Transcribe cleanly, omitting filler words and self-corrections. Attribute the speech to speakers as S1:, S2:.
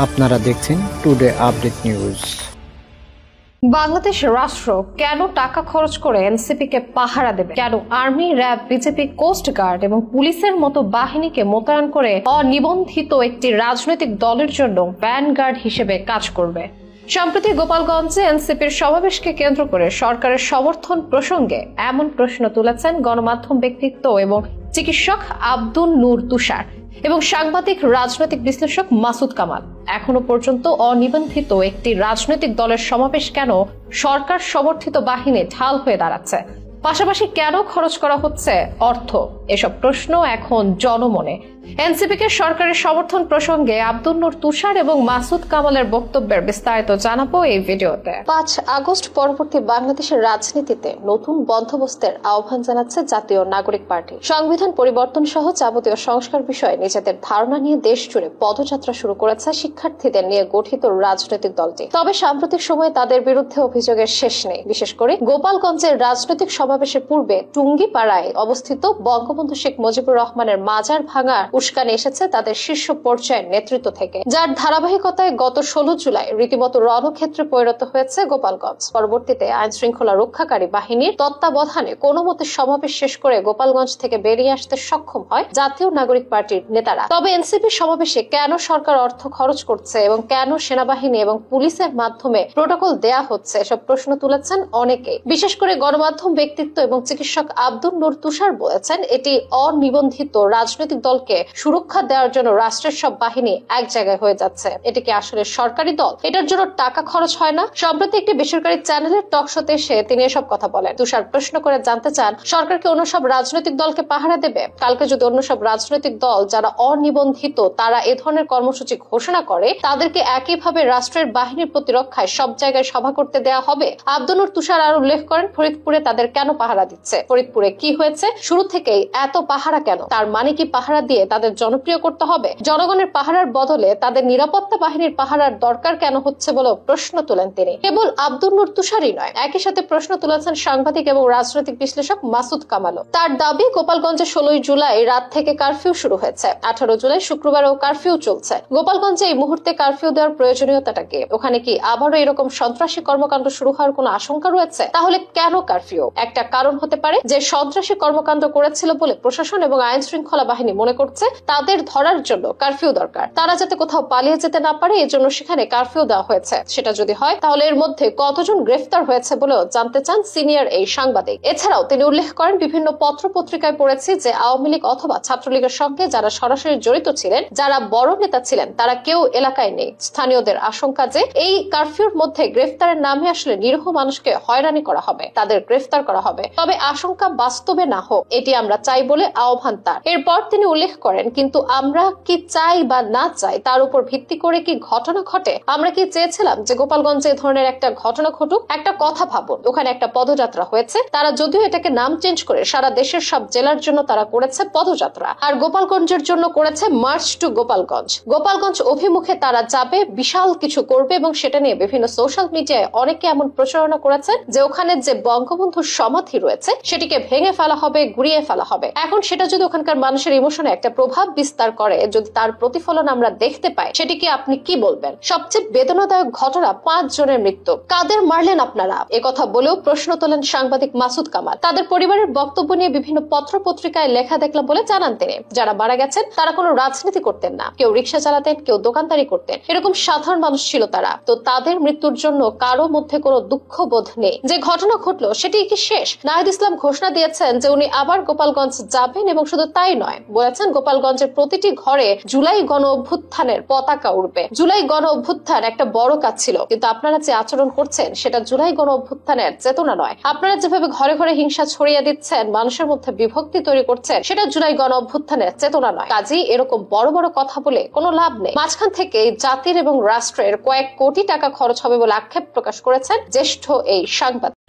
S1: আপনারা দেখছেন today update news.
S2: Bangladesh রাষ্ট্র কেন টাকা খরচ করে এনসিপি-কে পাহারা দেবে? কেন army, RAB, BJP, coast guard এবং পুলিশের মতো বাহিনীকে মোতায়েন করে অনিবন্ধিত একটি রাজনৈতিক দলের জন্য ভ্যানগার্ড হিসেবে কাজ করবে? সম্প্রতি গোপালগঞ্জে এনসিপির সমাবেশকে কেন্দ্র করে সরকারের সমর্থন প্রসঙ্গে এমন প্রশ্ন তুলেছেন গণমাধ্যম ব্যক্তিত্ব এবং চিকিৎসক আব্দুল নূর তুষার এবং সাংবাদিক রাজনৈতিক বিশ্লেষক মাসুদ কামাল। এখনো পর্যন্ত অনিবন্ধিত একটি রাজনৈতিক দলের সমাবেশ কেন সরকার সমর্থিত বাহিনী ঢাল হয়ে দাঁড়াচ্ছে? পাশাপাশি কেন খরচ করা হচ্ছে অর্থ? এসব প্রশ্ন এখন জনমনে। এনসিপি-কে সরকারের সমর্থন প্রসঙ্গে আব্দুল নূর তুষার এবং মাসুদ কামালের বক্তব্যের বিস্তারিত জানাবো এই ভিডিওতে। 5 আগস্ট পরবর্তী বাংলাদেশের রাজনীতিতে নতুন বন্দোবস্তের আহ্বান জানাচ্ছে জাতীয় নাগরিক পার্টি। সংবিধান পরিবর্তন সহ যাবতীয় সংস্কার বিষয়ে নিজেদের ধারণা নিয়ে দেশ জুড়ে পদযাত্রা শুরু করেছে শিক্ষার্থীদের নিয়ে গঠিত রাজনৈতিক দলটি। তবে সাম্প্রতিক সময়ে তাদের বিরুদ্ধে অভিযোগের শেষ নেই। বিশেষ করে গোপালগঞ্জের রাজনৈতিক সমাবেশের পূর্বে টুঙ্গিপাড়ায় অবস্থিত বঙ্গবন্ধু শেখ মুজিবুর রহমানের মাজার ভাঙার উস্কানি এসেছে তাদের শীর্ষ পর্যায়ের নেতৃত্ব থেকে, যার ধারাবাহিকতায় গত 16 জুলাই রীতিমতো রণক্ষেত্রে পরিণত হয়েছে গোপালগঞ্জ। পরবর্তীতে আইন শৃঙ্খলা রক্ষাকারী বাহিনীর তত্ত্বাবধানে কোনো মতে সমাবেশ শেষ করে গোপালগঞ্জ থেকে বেরিয়ে আসতে সক্ষম হয় জাতীয় নাগরিক পার্টির নেতারা। তবে এনসিপি সমাবেশে কেন সরকার অর্থ খরচ করছে এবং কেন সেনাবাহিনী এবং পুলিশের মাধ্যমে প্রোটোকল দেয়া হচ্ছে, এসব প্রশ্ন তুলেছেন অনেকে। বিশেষ করে গণমাধ্যম ব্যক্তিত্ব এবং চিকিৎসক আব্দুল নূর তুষার বলেছেন, এটি অনিবন্ধিত রাজনৈতিক দলকে সুরক্ষা দেওয়ার জন্য রাষ্ট্রের সব বাহিনী এক জায়গায় হয়ে যাচ্ছে। এটি কি আসলে সরকারি দল? এটার জন্য টাকা খরচ হয় না? সম্প্রতি একটি বেসরকারি চ্যানেলের টক শোতে এসে তিনি এসব কথা বলেন। তুষার প্রশ্ন করে জানতে চান, সরকারকে অন্য সব রাজনৈতিক দলকে পাহারা দেবে? কালকে যদি অন্য সব রাজনৈতিক দল যারা অনিবন্ধিত তারা এ ধরনের কর্মসূচি ঘোষণা করে, তাদেরকে একইভাবে রাষ্ট্রের বাহিনীর প্রতিরক্ষায় সব জায়গায় সভা করতে দেয়া হবে? আব্দুল নূর তুষার আরো উল্লেখ করেন, ফরিদপুরে তাদের কেন পাহারা দিচ্ছে? ফরিদপুরে কি হয়েছে? শুরু থেকেই এত পাহারা কেন? তার মানে কি পাহারা দিয়ে তাদের জনপ্রিয় করতে হবে? জনগণের পাহারার বদলে তাদের নিরাপত্তা বাহিনীর পাহারার দরকার কেন হচ্ছে বলে প্রশ্ন তোলেন তিনি। কেবল আব্দুল নূর তুষারই নয়, একই সাথে প্রশ্ন তুলেছেন সাংবাদিক এবং রাজনৈতিক বিশ্লেষক মাসুদ কামালও। তার দাবি, গোপালগঞ্জে 16 জুলাই রাত থেকে কারফিউ শুরু হয়েছে, 18 জুলাই শুক্রবারও কারফিউ চলছে। গোপালগঞ্জে এই মুহূর্তে কারফিউ দেওয়ার প্রয়োজনীয়তাটা কি? ওখানে কি আবারও এরকম সন্ত্রাসী কর্মকাণ্ড শুরু হওয়ার কোনো আশঙ্কা রয়েছে? তাহলে কেন কারফিউ? একটা কারণ হতে পারে যে সন্ত্রাসী কর্মকাণ্ড করেছিল বলে প্রশাসন এবং আইন শৃঙ্খলা বাহিনী মনে করছে তাদের ধরার জন্য কারফিউ দরকার। তারা যাতে কোথাও পালিয়ে যেতে না পারে এজন্য সেখানে কারফিউ দেওয়া হয়েছে। সেটা যদি হয় তাহলে এর মধ্যে কতজন গ্রেফতার হয়েছে বলেও জানতে চান সিনিয়র এই সাংবাদিক। এছাড়াও তিনি উল্লেখ করেন, বিভিন্ন পত্র পত্রিকায় পড়েছি যে আওয়ামী লীগ অথবা ছাত্রলীগের সঙ্গে যারা সরাসরি জড়িত ছিলেন, যারা বড় নেতা ছিলেন, তারা কেউ এলাকায় নেই। স্থানীয়দের আশঙ্কা যে এই কারফিউর মধ্যে গ্রেফতারের নামে আসলে নিরীহ মানুষকে হয়রানি করা হবে, তাদের গ্রেফতার করা হবে। তবে আশঙ্কা বাস্তবে না হোক, এটি আমরা চাই বলে আহ্বান তার। এরপর তিনি উল্লেখ করেন, কিন্তু আমরা কি চাই বা না চাই তার উপর ভিত্তি করে কি ঘটনা ঘটে? আমরা কি চেয়েছিলাম যে গোপালগঞ্জে এই ধরনের একটা ঘটনা ঘটুক? একটা কথা ভাবুন, ওখানে একটা পদযাত্রা হয়েছে, তারা যদিও এটাকে নাম চেঞ্জ করে সারা দেশের সব জেলার জন্য তারা করেছে পদযাত্রা, আর গোপালগঞ্জের জন্য করেছে মার্চ টু গোপালগঞ্জ। গোপালগঞ্জ অভিমুখে তারা যাবে, বিশাল কিছু করবে এবং সেটা নিয়ে বিভিন্ন সোশ্যাল মিডিয়ায় অনেকে এমন প্রচারণা করেছেন যে ওখানে যে বঙ্গবন্ধুর সমাধি রয়েছে সেটিকে ভেঙে ফেলা হবে, গুড়িয়ে ফেলা হবে। এখন সেটা যদি ওখানকার মানুষের ইমোশনে একটা প্রভাব বিস্তার করে, যদি তার প্রতিফলন আমরা দেখতে পাই, সেটিকে আপনি কি বলবেন? সবচেয়ে বেদনাদায়ক ঘটনা, 5 জনের মৃত্যু। কাদের মারলেন আপনারা? একথা বলেও প্রশ্ন তোলেন সাংবাদিক মাসুদ কামাল। তাদের পরিবারের বক্তব্য নিয়ে বিভিন্ন পত্র পত্রিকায় লেখা দেখলাম বলে জানান তিনি। যারা মারা গেছেন তারা কোনো রাজনীতি করতেন না, কেউ রিক্সা চালাতেন, কেউ দোকানদারি করতেন, এরকম সাধারণ মানুষ ছিল তারা। তো তাদের মৃত্যুর জন্য কারো মধ্যে কোনো দুঃখ বোধ নেই। যে ঘটনা ঘটলো সেটি কি শেষ? নাহিদ ইসলাম ঘোষণা দিয়েছেন যে উনি আবার গোপালগঞ্জ যাবেন এবং শুধু তাই নয়, বলেছেন গোপালগঞ্জের প্রতিটি ঘরে জুলাই গণ অভ্যুত্থানের পতাকা উঠবে। জুলাই গণ অভ্যুত্থান একটা বড় কাজ ছিল, কিন্তু আপনারা যে আচরণ করছেন সেটা জুলাই গণ অভ্যুত্থানের চেতনা নয়। আপনারা যেভাবে ঘরে ঘরে হিংসা ছড়িয়ে দিচ্ছেন, মানুষের মধ্যে বিভক্তি তৈরি করছেন, সেটা জুলাই গণ অভ্যুত্থানের চেতনা নয়। কাজেই এরকম বড় বড় কথা বলে কোনো লাভ নেই। মাঝখান থেকে জাতির এবং রাষ্ট্রের কয়েক কোটি টাকা খরচ হবে বলে আক্ষেপ প্রকাশ করেছেন জ্যেষ্ঠ এই সাংবাদিক।